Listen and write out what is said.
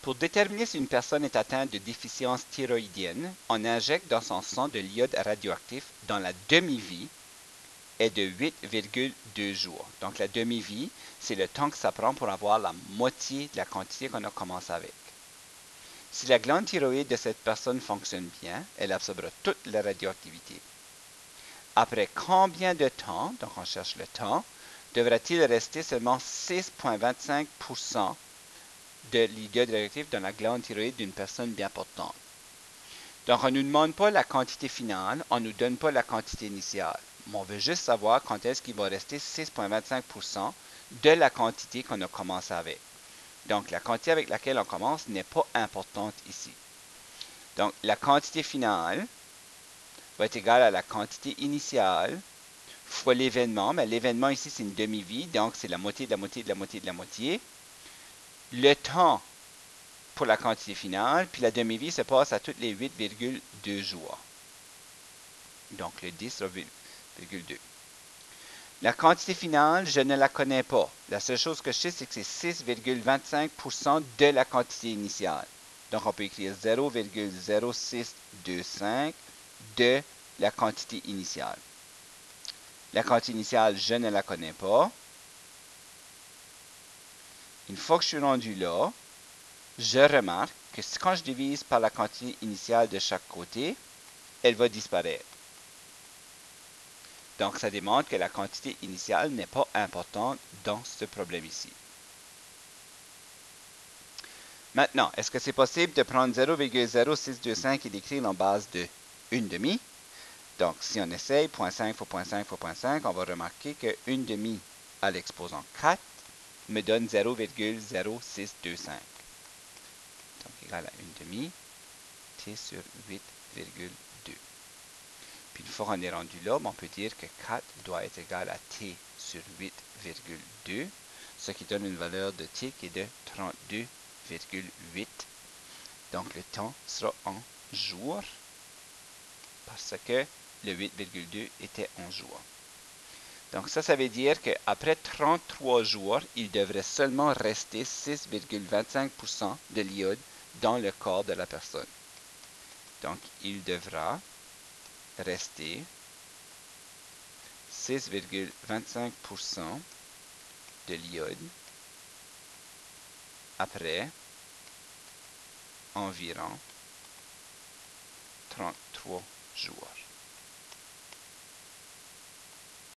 Pour déterminer si une personne est atteinte de déficience thyroïdienne, on injecte dans son sang de l'iode radioactif dont la demi-vie est de 8,2 jours. Donc la demi-vie, c'est le temps que ça prend pour avoir la moitié de la quantité qu'on a commencé avec. Si la glande thyroïde de cette personne fonctionne bien, elle absorbera toute la radioactivité. Après combien de temps, donc on cherche le temps, devra-t-il rester seulement 6,25% de l'iode radioactif dans la glande thyroïde d'une personne bien portante? Donc, on ne nous demande pas la quantité finale, on ne nous donne pas la quantité initiale. Mais on veut juste savoir quand est-ce qu'il va rester 6,25% de la quantité qu'on a commencé avec. Donc, la quantité avec laquelle on commence n'est pas importante ici. Donc, la quantité finale va être égale à la quantité initiale fois l'événement. Mais l'événement ici, c'est une demi-vie, donc c'est la moitié de la moitié de la moitié de la moitié. Le temps pour la quantité finale, puis la demi-vie se passe à tous les 8,2 jours. Donc, le 10 sera 8,2. La quantité finale, je ne la connais pas. La seule chose que je sais, c'est que c'est 6,25% de la quantité initiale. Donc, on peut écrire 0,0625 de la quantité initiale. La quantité initiale, je ne la connais pas. Une fois que je suis rendu là, je remarque que quand je divise par la quantité initiale de chaque côté, elle va disparaître. Donc, ça démontre que la quantité initiale n'est pas importante dans ce problème ici. Maintenant, est-ce que c'est possible de prendre 0,0625 et d'écrire en base de 1 demi? Donc, si on essaye, 0,5 fois 0,5 fois 0,5, on va remarquer que 1 demi à l'exposant 4 me donne 0,0625. Donc, égal à 1 demi, t sur 8,2. Puis une fois qu'on est rendu là, on peut dire que 4 doit être égal à t sur 8,2, ce qui donne une valeur de t qui est de 32,8. Donc le temps sera en jours, parce que le 8,2 était en jours. Donc ça veut dire qu'après 33 jours, il devrait seulement rester 6,25% de l'iode dans le corps de la personne. Donc il devra rester 6,25% de l'iode après environ 33 jours.